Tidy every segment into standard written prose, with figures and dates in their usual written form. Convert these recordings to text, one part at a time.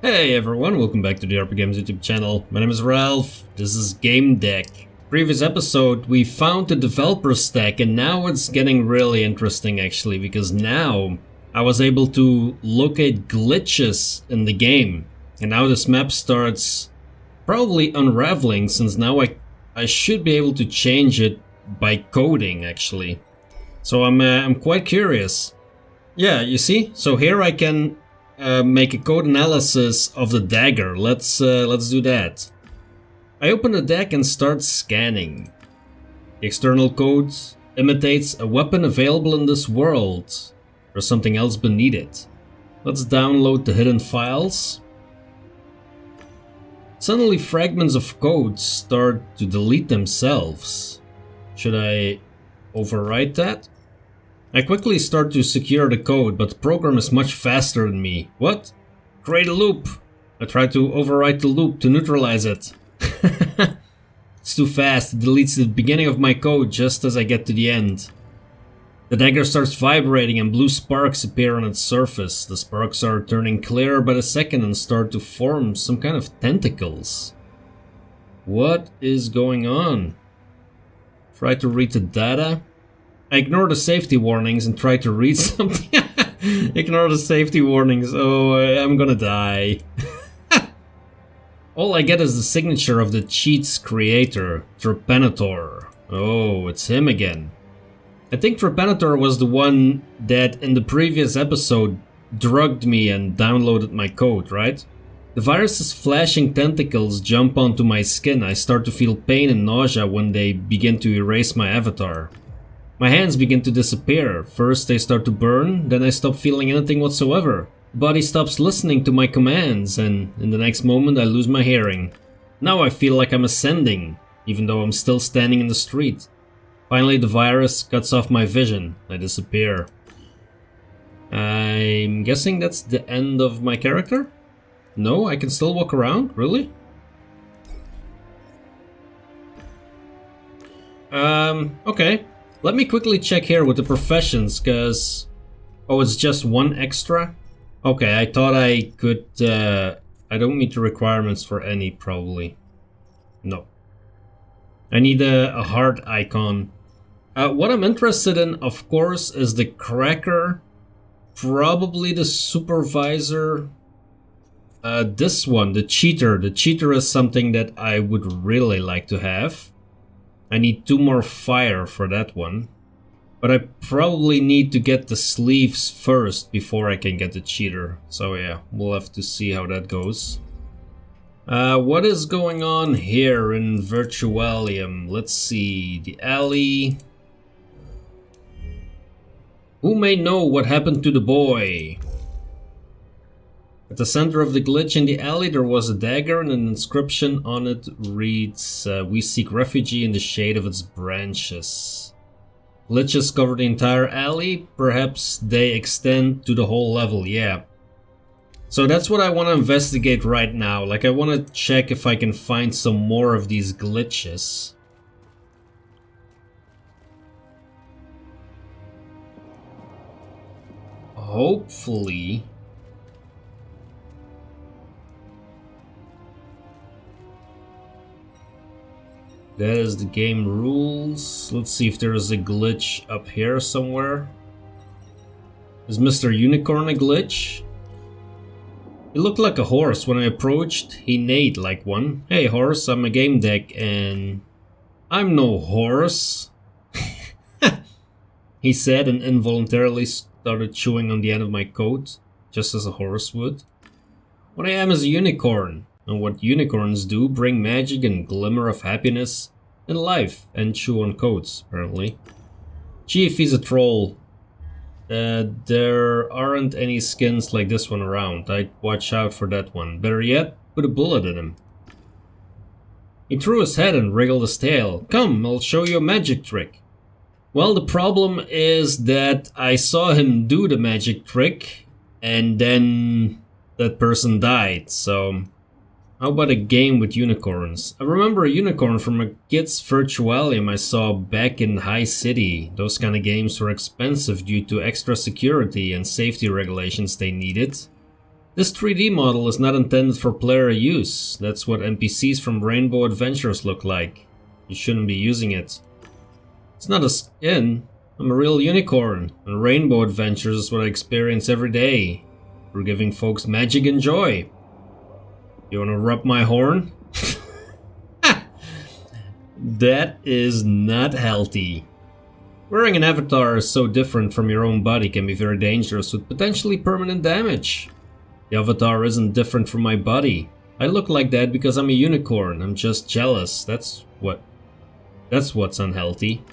Hey everyone, welcome back to the RPGames YouTube channel. My name is Ralph, this is Gamedec. Previous episode we found the developer stack and now it's getting really interesting actually, because now I was able to locate glitches in the game. And now this map starts probably unraveling, since now I should be able to change it by coding actually. So I'm quite curious. Yeah, you see? So here I can make a code analysis of the dagger. Let's do that. I open the deck and start scanning. The external code imitates a weapon available in this world. There's something else beneath it. Let's download the hidden files. Suddenly fragments of code start to delete themselves. Should I overwrite that? I quickly start to secure the code, but the program is much faster than me. What? Create a loop! I try to overwrite the loop to neutralize it. It's too fast, it deletes the beginning of my code just as I get to the end. The dagger starts vibrating and blue sparks appear on its surface. The sparks are turning clearer by the second and start to form some kind of tentacles. What is going on? Try to read the data. I ignore the safety warnings and try to read something. Ignore the safety warnings. Oh, I'm gonna die. All I get is the signature of the cheat's creator, Trepanator. Oh, it's him again. I think Trepanator was the one that in the previous episode drugged me and downloaded my code, right? The virus's flashing tentacles jump onto my skin. I start to feel pain and nausea when they begin to erase my avatar. My hands begin to disappear. First they start to burn, then I stop feeling anything whatsoever. The body stops listening to my commands, and in the next moment I lose my hearing. Now I feel like I'm ascending, even though I'm still standing in the street. Finally the virus cuts off my vision. I disappear. I'm guessing that's the end of my character? No, I can still walk around? Really? Okay. Let me quickly check here with the professions, cause... Oh, it's just one extra? Okay, I thought I could, I don't meet the requirements for any, probably. No. I need a heart icon. What I'm interested in, of course, is the cracker. Probably the supervisor. This one, the cheater. The cheater is something that I would really like to have. I need 2 more fire for that one. But I probably need to get the sleeves first before I can get the cheater. So yeah, we'll have to see how that goes. What is going on here in Virtualium? Let's see, the alley. Who may know what happened to the boy? At the center of the glitch in the alley there was a dagger and an inscription on it reads, we seek refugee in the shade of its branches. Glitches cover the entire alley, perhaps they extend to the whole level, yeah. So that's what I want to investigate right now, like I want to check if I can find some more of these glitches. Hopefully... That is the game rules. Let's see if there is a glitch up here somewhere. Is Mr. Unicorn a glitch? He looked like a horse. When I approached, he neighed like one. Hey horse, I'm a Gamedec and... I'm no horse. He said and involuntarily started chewing on the end of my coat, just as a horse would. What I am is a unicorn. And what unicorns do, bring magic and glimmer of happiness in life and chew on coats, apparently. Gee, if he's a troll. There aren't any skins like this one around. I'd watch out for that one. Better yet, put a bullet in him. He threw his head and wriggled his tail. Come, I'll show you a magic trick. Well, the problem is that I saw him do the magic trick and then that person died, so... How about a game with unicorns? I remember a unicorn from a kid's Virtualium I saw back in High City. Those kind of games were expensive due to extra security and safety regulations they needed. This 3D model is not intended for player use. That's what NPCs from Rainbow Adventures look like. You shouldn't be using it. It's not a skin. I'm a real unicorn, and Rainbow Adventures is what I experience every day. We're giving folks magic and joy. You wanna rub my horn? That is not healthy. Wearing an avatar so different from your own body can be very dangerous with potentially permanent damage. The avatar isn't different from my body. I look like that because I'm a unicorn. I'm just jealous. That's what's unhealthy.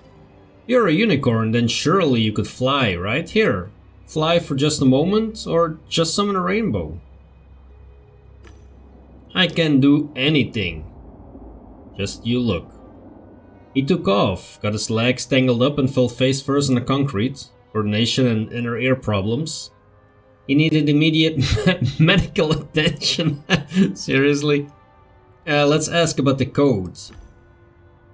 You're a unicorn, then surely you could fly, right? Here, fly for just a moment, or just summon a rainbow. I can do anything. Just you look. He took off, got his legs tangled up and fell face first in the concrete. Coordination and inner ear problems. He needed immediate medical attention. Seriously? Let's ask about the code.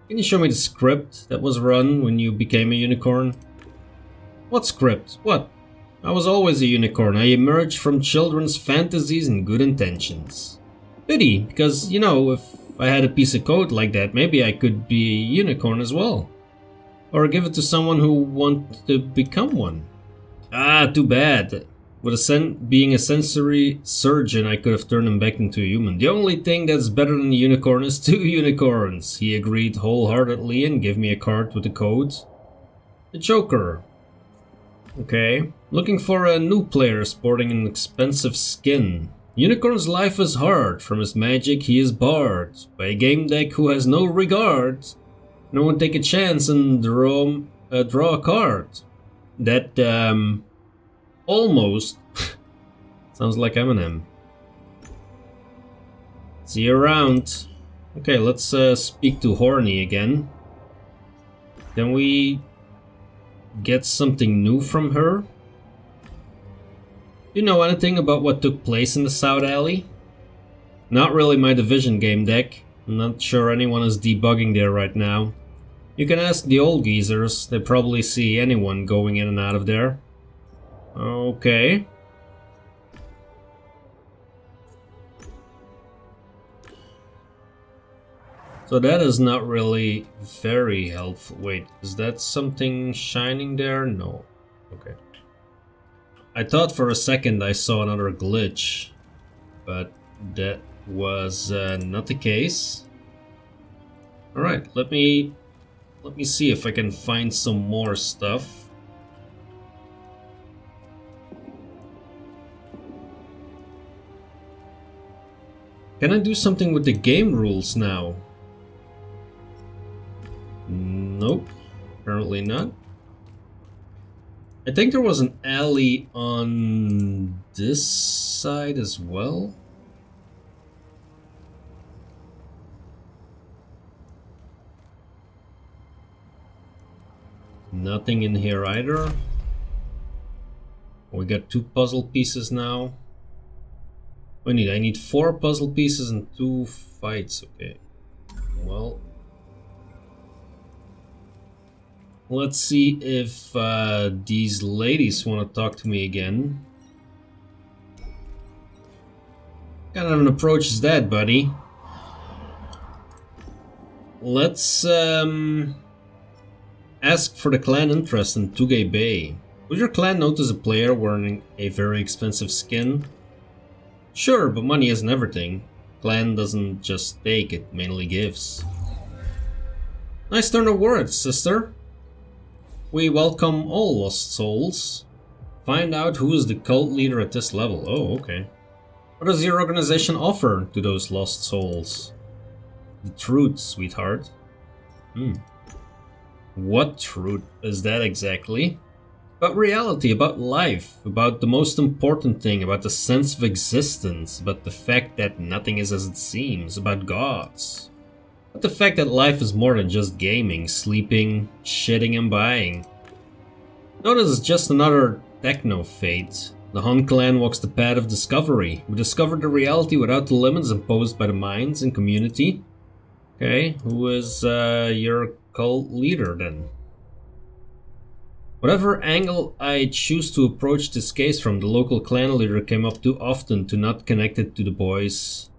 Can you show me the script that was run when you became a unicorn? What script? What? I was always a unicorn. I emerged from children's fantasies and good intentions. Pity, because, you know, if I had a piece of code like that, maybe I could be a unicorn as well. Or give it to someone who wants to become one. Ah, too bad. With being a sensory surgeon, I could have turned him back into a human. The only thing that's better than a unicorn is 2 unicorns. He agreed wholeheartedly and gave me a card with the code. The Joker. Okay. Looking for a new player sporting an expensive skin. Unicorn's life is hard. From his magic, he is barred. By a Gamedec who has no regard. No one take a chance and draw a card. That, almost sounds like Eminem. See you around. Okay, let's speak to Horny again. Can we get something new from her? You know anything about what took place in the South Alley? Not really my division, Gamedec. I'm not sure anyone is debugging there right now. You can ask the old geezers. They probably see anyone going in and out of there. Okay. So that is not really very helpful. Wait, is that something shining there? No. Okay. I thought for a second I saw another glitch, but that was not the case. Alright, let me see if I can find some more stuff. Can I do something with the game rules now? Nope, apparently not. I think there was an alley on this side as well. Nothing in here either. We got 2 puzzle pieces now. I need 4 puzzle pieces and 2 fights. Okay. Well, let's see if these ladies want to talk to me again. What kind of an approach is that, buddy? Let's ask for the clan interest in Tugay Bay. Would your clan notice a player wearing a very expensive skin? Sure, but money isn't everything. Clan doesn't just take, it mainly gives. Nice turn of words, sister. We welcome all lost souls. Find out who is the cult leader at this level. Oh, okay. What does your organization offer to those lost souls? The truth, sweetheart. What truth is that exactly? About reality, about life, about the most important thing, about the sense of existence, about the fact that nothing is as it seems, about gods. About the fact that life is more than just gaming, sleeping, shitting and buying. No, this is just another techno-fate. The Hon Clan walks the path of discovery. We discovered the reality without the limits imposed by the minds and community. Okay, who is your cult leader then? Whatever angle I choose to approach this case from, the local clan leader came up too often to not connect it to the boys'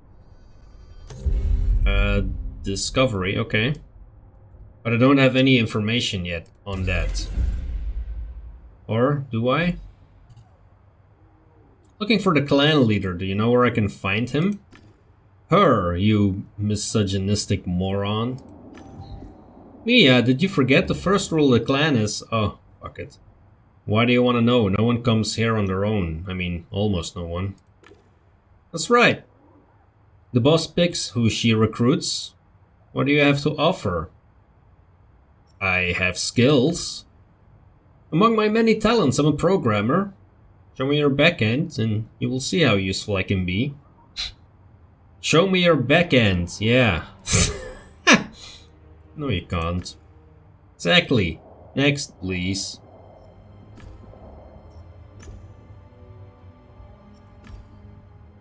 discovery, okay. But I don't have any information yet on that. Or do I? Looking for the clan leader, do you know where I can find him? Her, you misogynistic moron. Mia, did you forget the first rule of the clan is... Oh, fuck it. Why do you want to know? No one comes here on their own. I mean, almost no one. That's right. The boss picks who she recruits. What do you have to offer? I have skills. Among my many talents, I'm a programmer. Show me your backend and you will see how useful I can be. Show me your backend, yeah. No, you can't. Exactly. Next, please.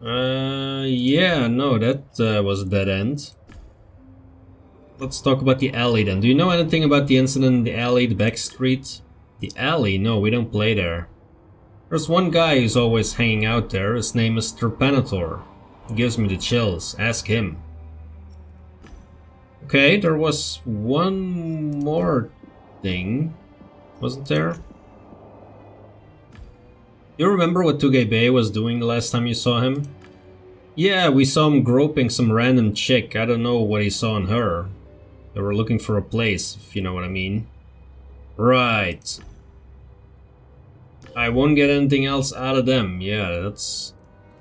Yeah, no, that was a dead end. Let's talk about the alley then. Do you know anything about the incident in the alley, the back street? The alley? No, we don't play there. There's one guy who's always hanging out there. His name is Trepanator. He gives me the chills. Ask him. Okay, there was one more thing, wasn't there? You remember what Tugebe was doing the last time you saw him? Yeah, we saw him groping some random chick. I don't know what he saw in her. They were looking for a place, if you know what I mean. Right. I won't get anything else out of them. Yeah,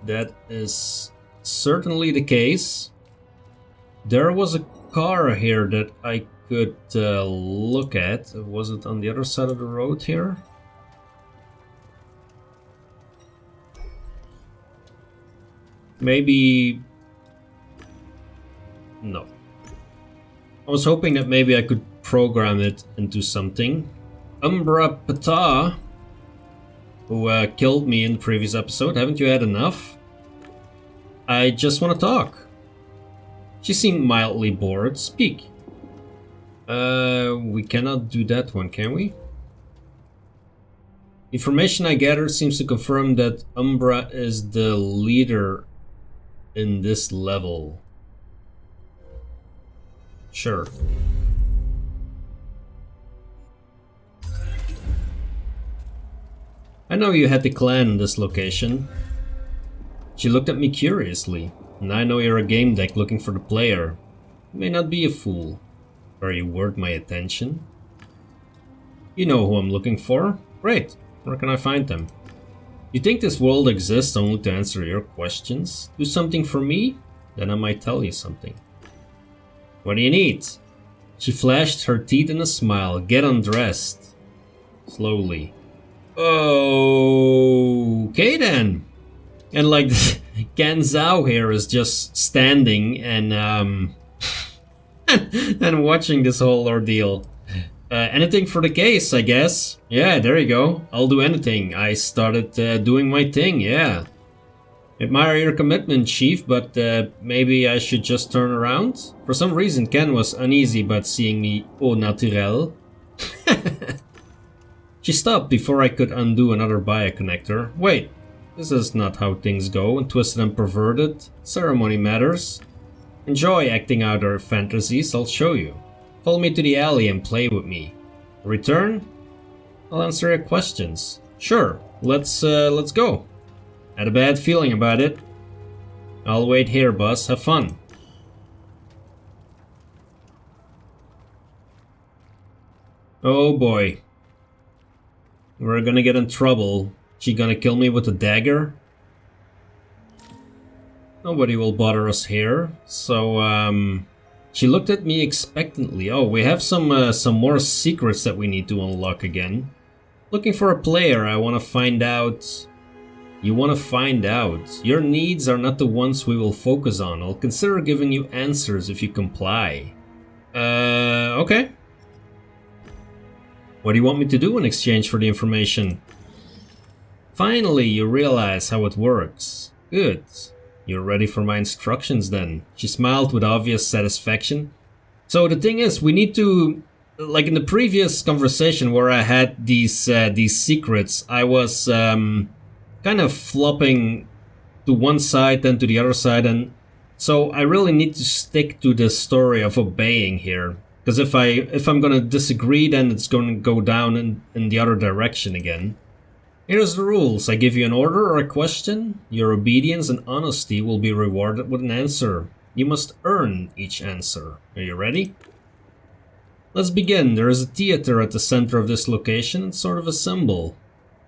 that is certainly the case. There was a car here that I could look at. Was it on the other side of the road here? Maybe... No. I was hoping that maybe I could program it into something. Umbra Ptah, who killed me in the previous episode. Haven't you had enough? I just want to talk. She seemed mildly bored. Speak. We cannot do that one, can we? Information I gathered seems to confirm that Umbra is the leader in this level. Sure. I know you had the clan in this location. She looked at me curiously, and I know you're a Gamedec looking for the player. You may not be a fool. Are you worth my attention? You know who I'm looking for? Great. Where can I find them? You think this world exists only to answer your questions? Do something for me? Then I might tell you something. What do you need? She flashed her teeth in a smile. Get undressed. Slowly. Okay then. And like Gan Zhao here is just standing and and watching this whole ordeal. Anything for the case, I guess. Yeah, there you go. I'll do anything. I started doing my thing, yeah. Admire your commitment, Chief, but maybe I should just turn around? For some reason, Ken was uneasy about seeing me au naturel. She stopped before I could undo another bioconnector. Wait, this is not how things go in Twisted and Perverted. Ceremony matters. Enjoy acting out our fantasies, I'll show you. Follow me to the alley and play with me. Return? I'll answer your questions. Sure, let's go. Had a bad feeling about it. I'll wait here, boss. Have fun. Oh boy. We're gonna get in trouble. She gonna kill me with a dagger? Nobody will bother us here. So, she looked at me expectantly. Oh, we have some more secrets that we need to unlock again. Looking for a player. I want to find out... You want to find out. Your needs are not the ones we will focus on. I'll consider giving you answers if you comply. Okay. What do you want me to do in exchange for the information? Finally, you realize how it works. Good. You're ready for my instructions then. She smiled with obvious satisfaction. So the thing is, we need to like in the previous conversation where I had these secrets, I was kind of flopping to one side then to the other side, and so I really need to stick to the story of obeying here. Because if I'm gonna disagree, then it's gonna go down in the other direction again. Here's the rules. I give you an order or a question. Your obedience and honesty will be rewarded with an answer. You must earn each answer. Are you ready? Let's begin. There is a theater at the center of this location. It's sort of a symbol.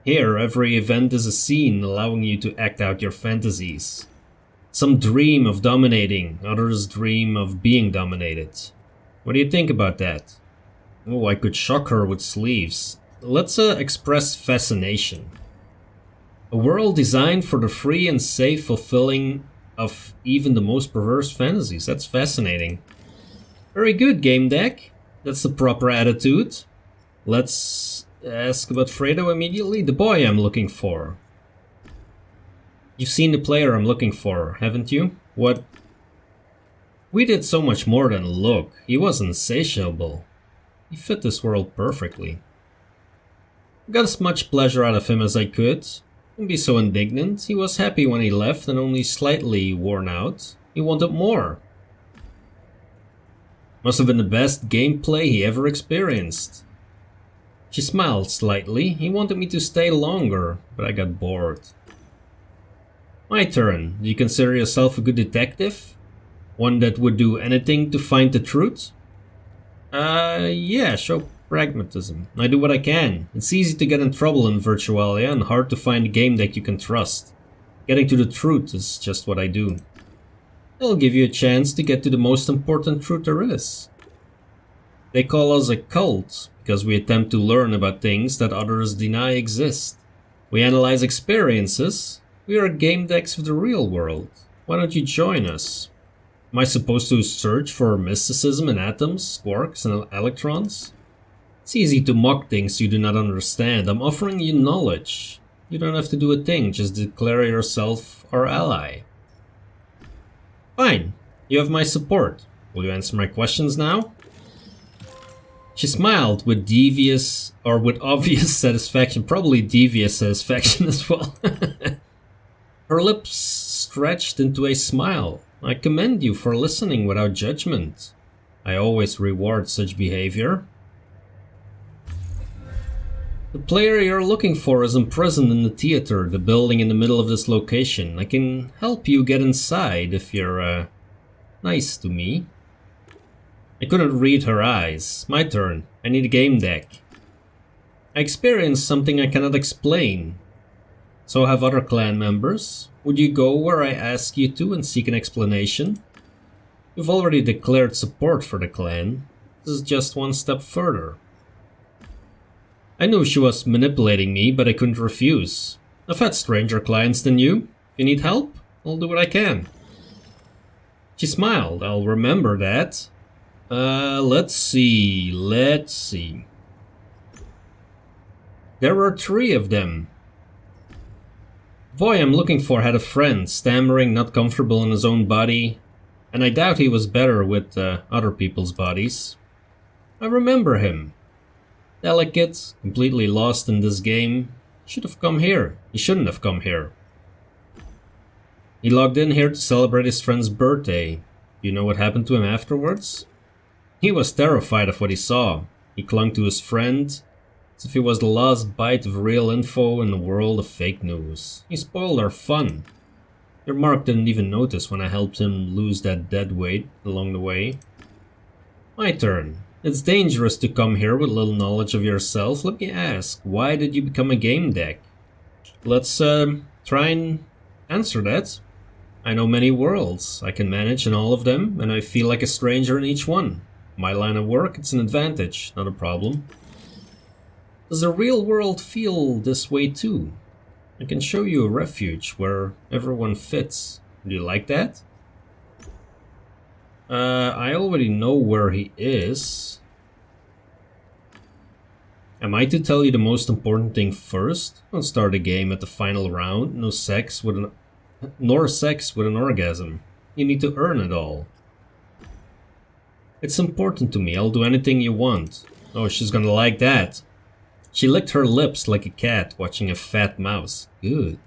Here, every event is a scene, allowing you to act out your fantasies. Some dream of dominating, others dream of being dominated. What do you think about that? Oh, I could shock her with sleeves. Let's express fascination. A world designed for the free and safe fulfilling of even the most perverse fantasies. That's fascinating. Very good, Gamedec. That's the proper attitude. Let's ask about Fredo immediately. The boy I'm looking for. You've seen the player I'm looking for, haven't you? What? We did so much more than look. He was insatiable. He fit this world perfectly. I got as much pleasure out of him as I could. Don't be so indignant. He was happy when he left and only slightly worn out. He wanted more. Must have been the best gameplay he ever experienced. She smiled slightly. He wanted me to stay longer, but I got bored. My turn. Do you consider yourself a good detective? One that would do anything to find the truth? Yeah, show pragmatism. I do what I can. It's easy to get in trouble in Virtualia and hard to find a game that you can trust. Getting to the truth is just what I do. It'll give you a chance to get to the most important truth there is. They call us a cult because we attempt to learn about things that others deny exist. We analyze experiences. We are Gamedecs of the real world. Why don't you join us? Am I supposed to search for mysticism in atoms, quarks, and electrons? It's easy to mock things you do not understand. I'm offering you knowledge. You don't have to do a thing, just declare yourself our ally. Fine, you have my support. Will you answer my questions now? She smiled with obvious satisfaction, probably devious satisfaction as well. Her lips stretched into a smile. I commend you for listening without judgment. I always reward such behavior. The player you're looking for is imprisoned in the theater, the building in the middle of this location. I can help you get inside if you're, nice to me. I couldn't read her eyes. My turn. I need a game deck. I experienced something I cannot explain. So have other clan members. Would you go where I ask you to and seek an explanation? You've already declared support for the clan. This is just one step further. I knew she was manipulating me, but I couldn't refuse. I've had stranger clients than you. If you need help, I'll do what I can. She smiled. I'll remember that. Let's see. There were 3 of them. The boy I'm looking for had a friend, stammering, not comfortable in his own body, and I doubt he was better with other people's bodies. I remember him. Delicate, completely lost in this game. Should have come here. He shouldn't have come here. He logged in here to celebrate his friend's birthday. You know what happened to him afterwards? He was terrified of what he saw. He clung to his friend, as if he was the last bite of real info in a world of fake news. He spoiled our fun. Your Mark didn't even notice when I helped him lose that dead weight along the way. My turn. It's dangerous to come here with little knowledge of yourself. Let me ask, why did you become a game deck? Let's try and answer that. I know many worlds. I can manage in all of them, and I feel like a stranger in each one. My line of work, it's an advantage, not a problem. Does the real world feel this way too? I can show you a refuge where everyone fits. Do you like that? I already know where he is. Am I to tell you the most important thing first? Don't start a game at the final round. Nor sex with an orgasm. You need to earn it all. It's important to me. I'll do anything you want. Oh, she's gonna like that. She licked her lips like a cat watching a fat mouse. Good.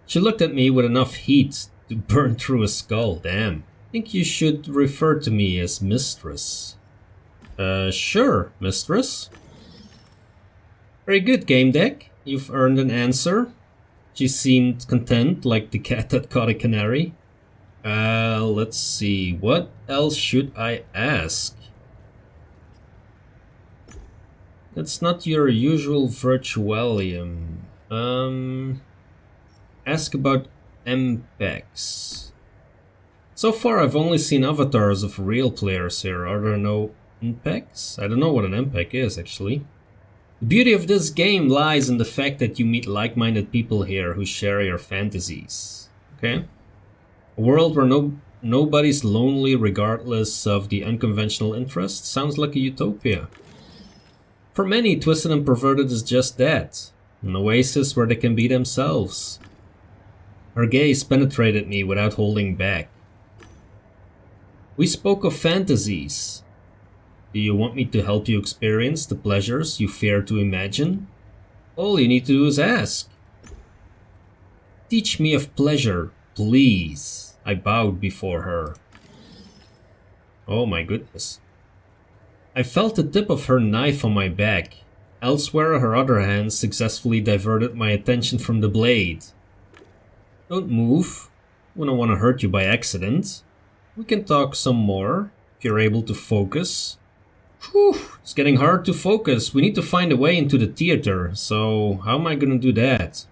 She looked at me with enough heat to burn through a skull. Damn. Think you should refer to me as Mistress. Sure, Mistress. Very good, Gamedec. You've earned an answer. She seemed content, like the cat that caught a canary. Let's see. What else should I ask? That's not your usual virtualium. Ask about MPEGs. So far I've only seen avatars of real players here. Are there no MPEGs? I don't know what an MPEG is, actually. The beauty of this game lies in the fact that you meet like-minded people here who share your fantasies. Okay? A world where nobody's lonely regardless of the unconventional interests sounds like a utopia. For many, Twisted and Perverted is just that. An oasis where they can be themselves. Her gaze penetrated me without holding back. We spoke of fantasies. Do you want me to help you experience the pleasures you fear to imagine? All you need to do is ask. Teach me of pleasure, please. I bowed before her. Oh my goodness. I felt the tip of her knife on my back. Elsewhere, her other hand successfully diverted my attention from the blade. Don't move. We don't want to hurt you by accident. We can talk some more, if you're able to focus. Whew, it's getting hard to focus. We need to find a way into the theater, so how am I gonna do that?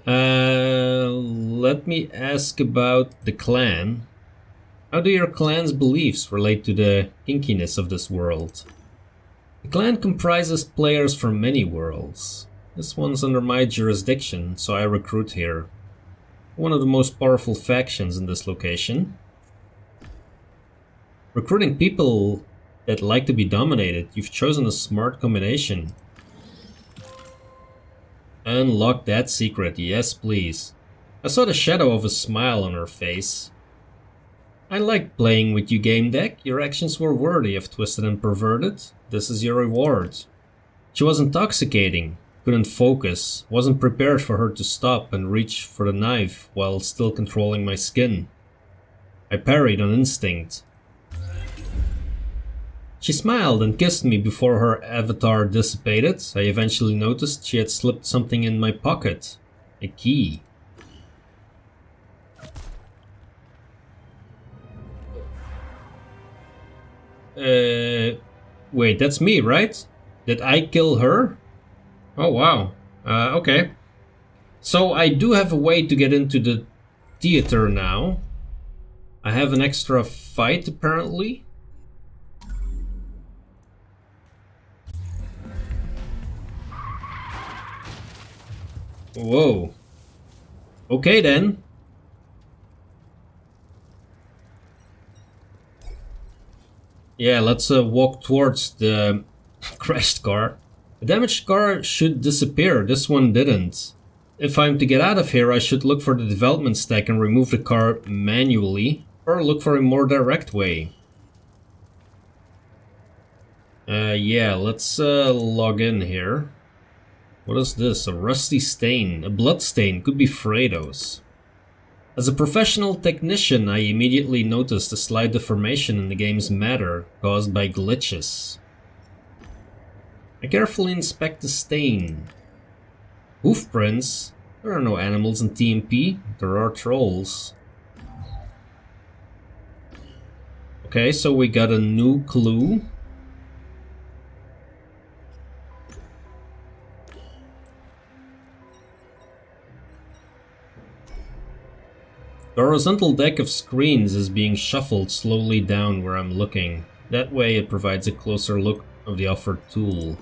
Let me ask about the clan. How do your clan's beliefs relate to the kinkiness of this world? The clan comprises players from many worlds. This one's under my jurisdiction, so I recruit here. One of the most powerful factions in this location. Recruiting people that like to be dominated, you've chosen a smart combination. Unlock that secret, yes please. I saw the shadow of a smile on her face. I liked playing with you, Gamedec. Your actions were worthy of Twisted and Perverted. This is your reward. She was intoxicating, couldn't focus, wasn't prepared for her to stop and reach for the knife while still controlling my skin. I parried on instinct. She smiled and kissed me before her avatar dissipated. I eventually noticed she had slipped something in my pocket. A key. Wait, that's me, right? Did I kill her? Oh, wow. Okay. So I do have a way to get into the theater now. I have an extra fight, apparently. Whoa. Okay, then. Yeah, let's walk towards the crashed car. The damaged car should disappear. This one didn't. If I'm to get out of here, I should look for the development stack and remove the car manually, or look for a more direct way. Yeah, let's log in here. What is this? A rusty stain. A blood stain. Could be Fredo's. As a professional technician, I immediately noticed a slight deformation in the game's matter caused by glitches. I carefully inspect the stain. Hoof prints? There are no animals in TMP. There are trolls. Okay, so we got a new clue. The horizontal deck of screens is being shuffled slowly down where I'm looking. That way it provides a closer look of the offered tool.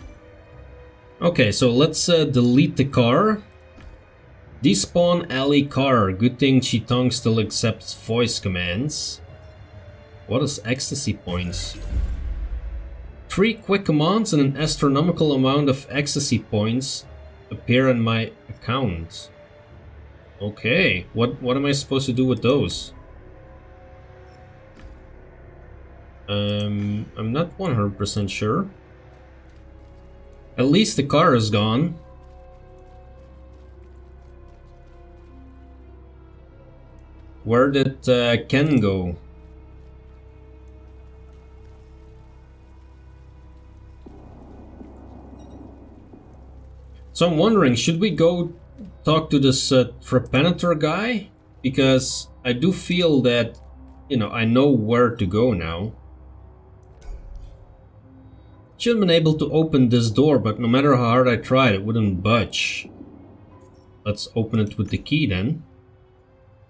Okay, so let's delete the car. Despawn alley car. Good thing Chitong still accepts voice commands. What is ecstasy points? 3 quick commands and an astronomical amount of ecstasy points appear in my account. Okay, what am I supposed to do with those? I'm not 100% sure. At least the car is gone. Where did Ken go? So I'm wondering, should we go talk to this Trepanator guy? Because I do feel that, you know, I know where to go now. Should have been able to open this door, but no matter how hard I tried, it wouldn't budge. Let's open it with the key then.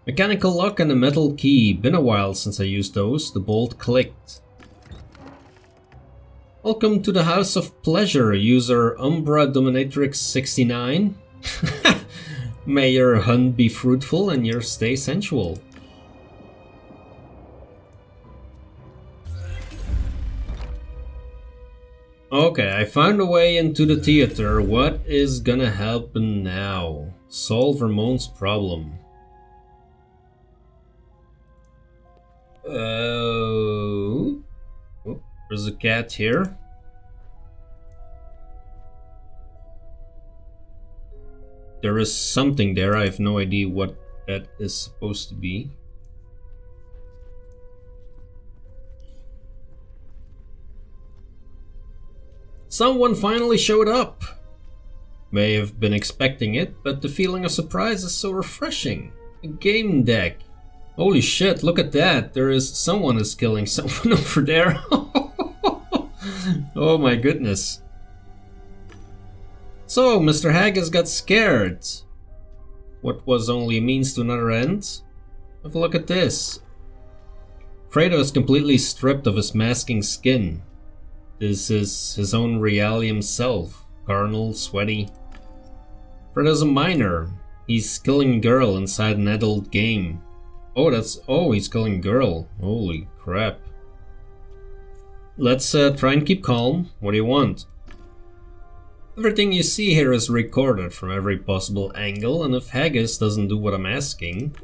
Mechanical lock and a metal key. Been a while since I used those. The bolt clicked. Welcome to the House of Pleasure, user Umbra Dominatrix 69. May your hunt be fruitful and your stay sensual. Okay, I found a way into the theater. What is gonna happen now? Solve Ramon's problem. Oh, there's a cat here. There is something there. I have no idea what that is supposed to be. Someone finally showed up. May have been expecting it, but the feeling of surprise is so refreshing. A Gamedec. Holy shit, look at that. Someone is killing someone over there. Oh my goodness. So, Mr. Haggis got scared. What was only a means to another end? Have a look at this. Fredo is completely stripped of his masking skin. This is his own reality self. Carnal, sweaty. Fredo's a minor. He's killing a girl inside an adult game. Oh, he's killing a girl. Holy crap. Let's try and keep calm. What do you want? Everything you see here is recorded from every possible angle, and if Haggis doesn't do what I'm asking,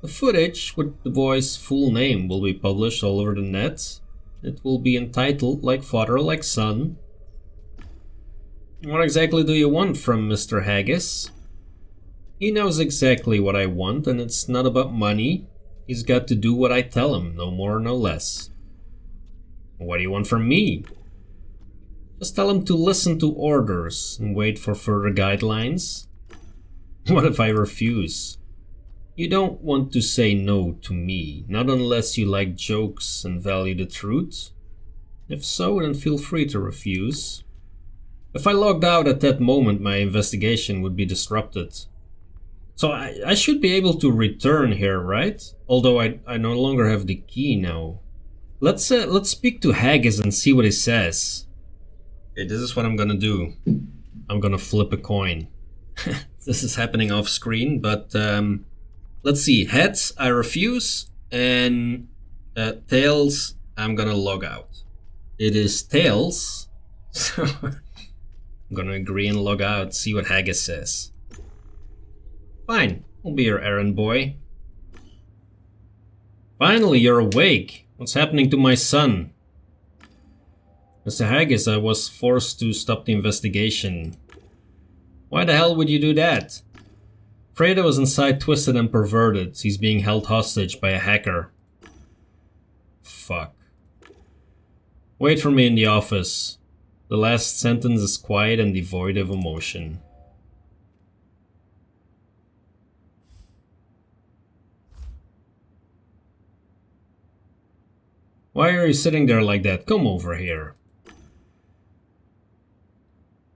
the footage with the boy's full name will be published all over the net. It will be entitled Like Father, Like Son. What exactly do you want from Mr. Haggis? He knows exactly what I want, and it's not about money. He's got to do what I tell him, no more, no less. What do you want from me? Just tell him to listen to orders and wait for further guidelines. What if I refuse? You don't want to say no to me, not unless you like jokes and value the truth. If so, then feel free to refuse. If I logged out at that moment, my investigation would be disrupted. So I should be able to return here, right? Although I no longer have the key now. Let's speak to Haggis and see what he says. Okay, this is what I'm gonna do. I'm gonna flip a coin. This is happening off screen, but let's see. Heads, I refuse, and tails, I'm gonna log out. It is tails, so I'm gonna agree and log out, see what Haggis says. Fine, I'll be your errand boy. Finally, you're awake. What's happening to my son? Mr. Haggis, I was forced to stop the investigation. Why the hell would you do that? Fredo is inside Twisted and Perverted. He's being held hostage by a hacker. Fuck. Wait for me in the office. The last sentence is quiet and devoid of emotion. Why are you sitting there like that? Come over here.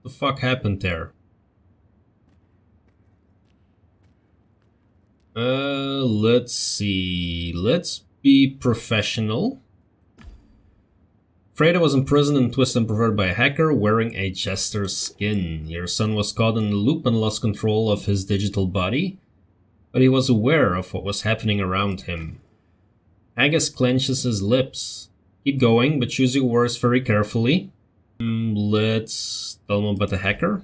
What the fuck happened there? Let's see. Let's be professional. Fredo was imprisoned and twisted and perverted by a hacker wearing a Jester's skin. Your son was caught in the loop and lost control of his digital body, but he was aware of what was happening around him. Haggis clenches his lips. Keep going, but choose your words very carefully. Let's tell him about the hacker.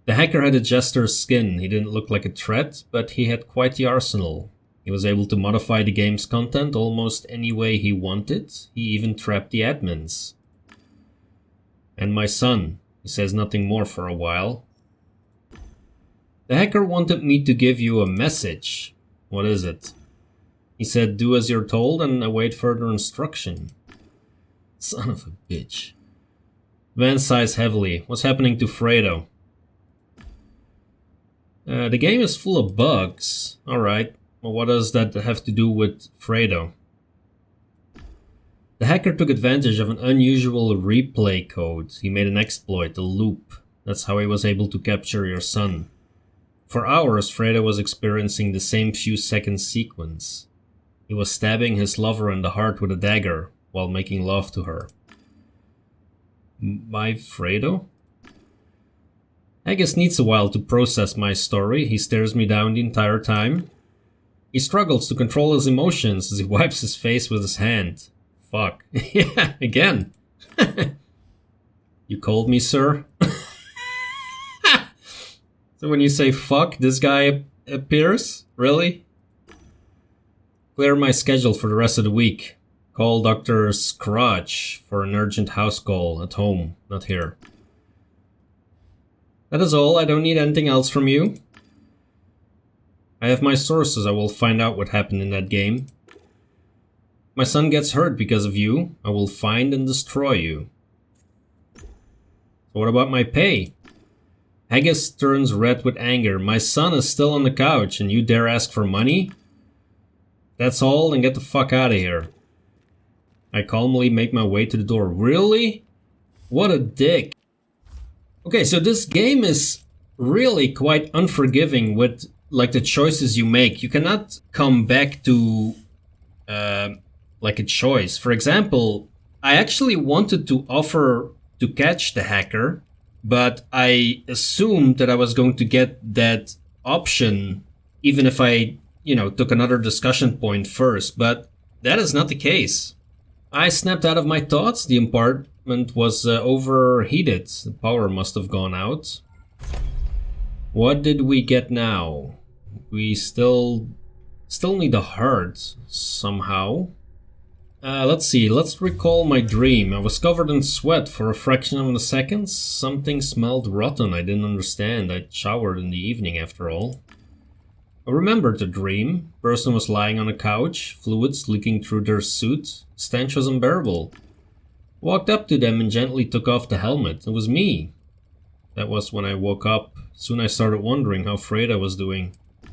The hacker had a Jester's skin. He didn't look like a threat, but he had quite the arsenal. He was able to modify the game's content almost any way he wanted. He even trapped the admins. And my son. He says nothing more for a while. The hacker wanted me to give you a message. What is it? He said, do as you're told and await further instruction. Son of a bitch. Van sighs heavily. What's happening to Fredo? The game is full of bugs. Alright. Well, what does that have to do with Fredo? The hacker took advantage of an unusual replay code. He made an exploit, a loop. That's how he was able to capture your son. For hours, Fredo was experiencing the same few-second sequence. He was stabbing his lover in the heart with a dagger while making love to her. My Fredo? Haggis needs a while to process my story. He stares me down the entire time. He struggles to control his emotions as he wipes his face with his hand. Fuck. Yeah, again. You called me, sir? So when you say fuck, this guy appears? Really? Clear my schedule for the rest of the week. Call Dr. Scrotch for an urgent house call at home, not here. That is all. I don't need anything else from you. I have my sources. I will find out what happened in that game. My son gets hurt because of you. I will find and destroy you. So what about my pay? Haggis turns red with anger. My son is still on the couch and you dare ask for money? That's all, then get the fuck out of here. I calmly make my way to the door. Really? What a dick. Okay, so this game is really quite unforgiving with like the choices you make. You cannot come back to like a choice. For example, I actually wanted to offer to catch the hacker, but I assumed that I was going to get that option even if I, took another discussion point first, but that is not the case. I snapped out of my thoughts. The apartment was overheated. The power must have gone out. What did we get now? We still need a heart somehow. Let's see. Let's recall my dream. I was covered in sweat for a fraction of a second. Something smelled rotten. I didn't understand. I showered in the evening after all. I remembered the dream. Person was lying on a couch, fluids leaking through their suit. Stench was unbearable. Walked up to them and gently took off the helmet. It was me. That was when I woke up. Soon I started wondering how Fredo was doing. There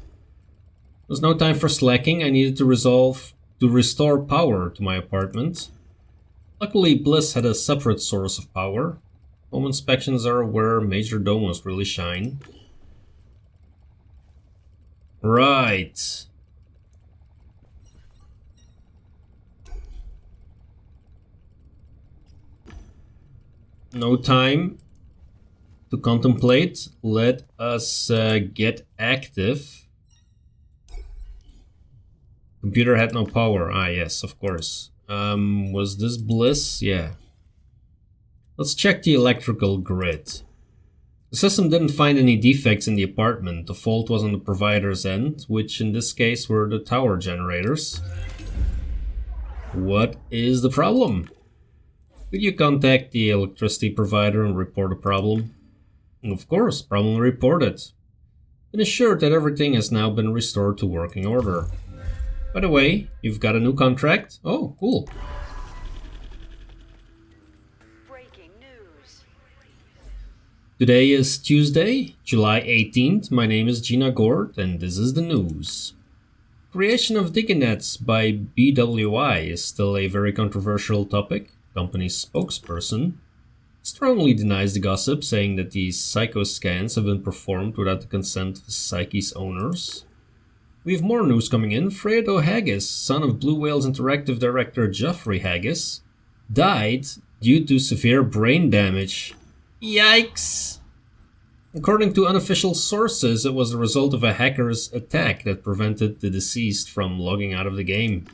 was no time for slacking. I needed to restore power to my apartment. Luckily, Bliss had a separate source of power. Home inspections are where major domos really shine. Right. No time to contemplate. Let us get active. Computer had no power. Ah, yes, of course. Was this Bliss? Yeah. Let's check the electrical grid. The system didn't find any defects in the apartment. The fault was on the provider's end, which in this case were the tower generators. What is the problem? Could you contact the electricity provider and report the problem? Of course, problem reported. Been assured that everything has now been restored to working order. By the way, you've got a new contract? Oh, cool. Breaking news. Today is Tuesday, July 18th. My name is Gina Gord, and this is the news. Creation of Diginets by BWI is still a very controversial topic. Company's spokesperson strongly denies the gossip, saying that these psycho scans have been performed without the consent of the Psyche's owners. We have more news coming in. Fredo Haggis, son of Blue Whale's interactive director Geoffrey Haggis, died due to severe brain damage. Yikes! According to unofficial sources, it was the result of a hacker's attack that prevented the deceased from logging out of the game.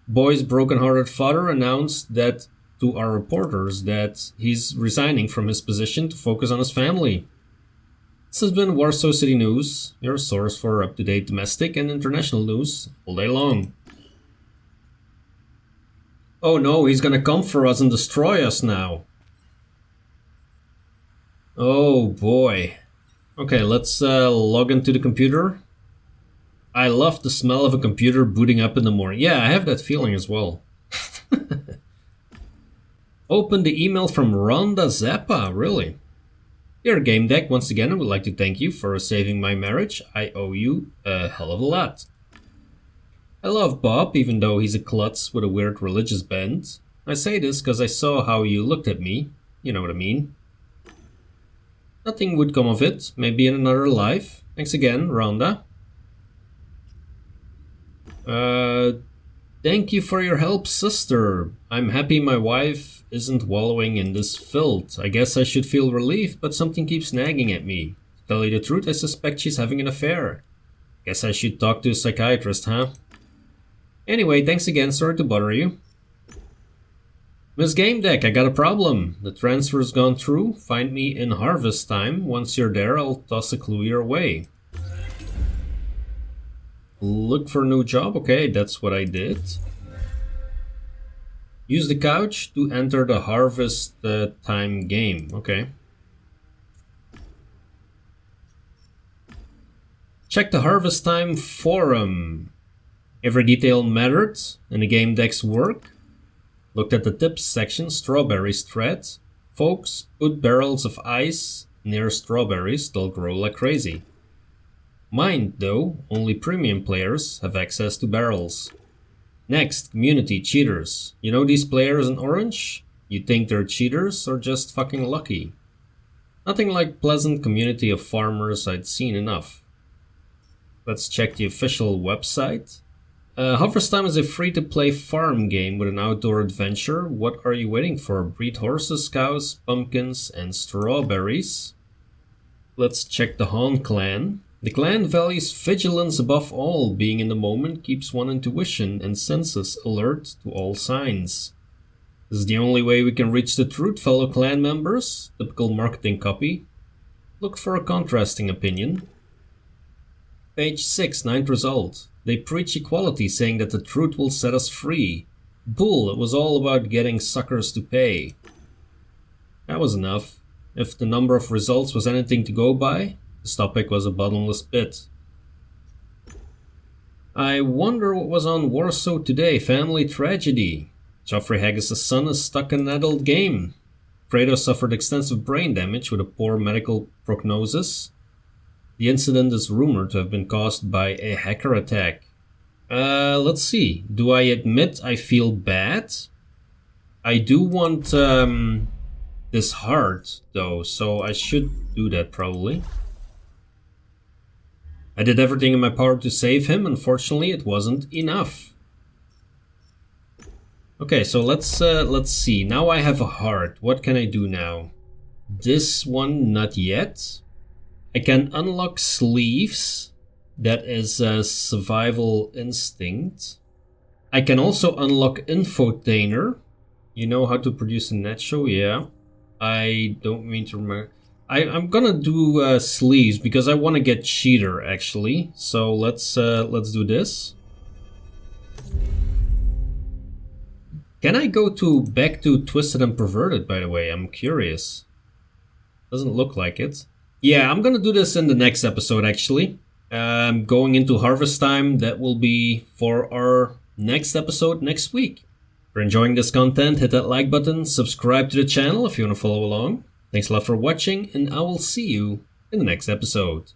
Boy's broken-hearted father announced that to our reporters that he's resigning from his position to focus on his family. This has been Warsaw City News, your source for up-to-date domestic and international news all day long. Oh no, he's gonna come for us and destroy us now. Oh boy. Okay, let's log into the computer. I love the smell of a computer booting up in the morning. Yeah, I have that feeling as well. Open the email from Rhonda Zappa, really? Dear Gamedec, once again I would like to thank you for saving my marriage. I owe you a hell of a lot. I love Bob, even though he's a klutz with a weird religious bent. I say this because I saw how you looked at me. You know what I mean. Nothing would come of it, maybe in another life. Thanks again, Rhonda. Thank you for your help, sister. I'm happy my wife isn't wallowing in this filth. I guess I should feel relief, but something keeps nagging at me. To tell you the truth, I suspect she's having an affair. Guess I should talk to a psychiatrist, huh? Anyway, thanks again, sorry to bother you. Miss Gamedec, I got a problem. The transfer's gone through. Find me in harvest time. Once you're there, I'll toss a clue your way. Look for a new job. Okay, that's what I did. Use the couch to enter the harvest time game. Okay. Check the harvest time forum. Every detail mattered in the Gamedec's work. Looked at the tips section, strawberries thread. Folks, put barrels of ice near strawberries, they'll grow like crazy. Mind though, only premium players have access to barrels. Next, community cheaters. You know these players in orange? You think they're cheaters or just fucking lucky? Nothing like pleasant community of farmers, I'd seen enough. Let's check the official website. Harvest Time is a free-to-play farm game with an outdoor adventure. What are you waiting for? Breed horses, cows, pumpkins, and strawberries. Let's check the Hon Clan. The clan values vigilance above all. Being in the moment keeps one intuition and senses alert to all signs. This is the only way we can reach the truth, fellow clan members. Typical marketing copy. Look for a contrasting opinion. Page 6, 9th result. They preach equality, saying that the truth will set us free. Bull, it was all about getting suckers to pay. That was enough. If the number of results was anything to go by, this topic was a bottomless pit. I wonder what was on Warsaw today. Family tragedy. Joffrey Haggis' son is stuck in an adult game. Fredo suffered extensive brain damage with a poor medical prognosis. The incident is rumored to have been caused by a hacker attack. Let's see. Do I admit I feel bad? I do want this heart, though, so I should do that probably. I did everything in my power to save him. Unfortunately, it wasn't enough. Okay, so let's see. Now I have a heart. What can I do now? This one, not yet. I can unlock sleeves. That is a survival instinct. I can also unlock infotainer. You know how to produce a nacho? Yeah. I don't mean to remember. I'm gonna do sleeves because I want to get cheater actually. So let's do this. Can I go back to Twisted and Perverted, by the way? I'm curious. Doesn't look like it. Yeah, I'm gonna do this in the next episode actually. Going into harvest time, that will be for our next episode next week. If you're enjoying this content, hit that like button, subscribe to the channel if you want to follow along. Thanks a lot for watching, and I will see you in the next episode.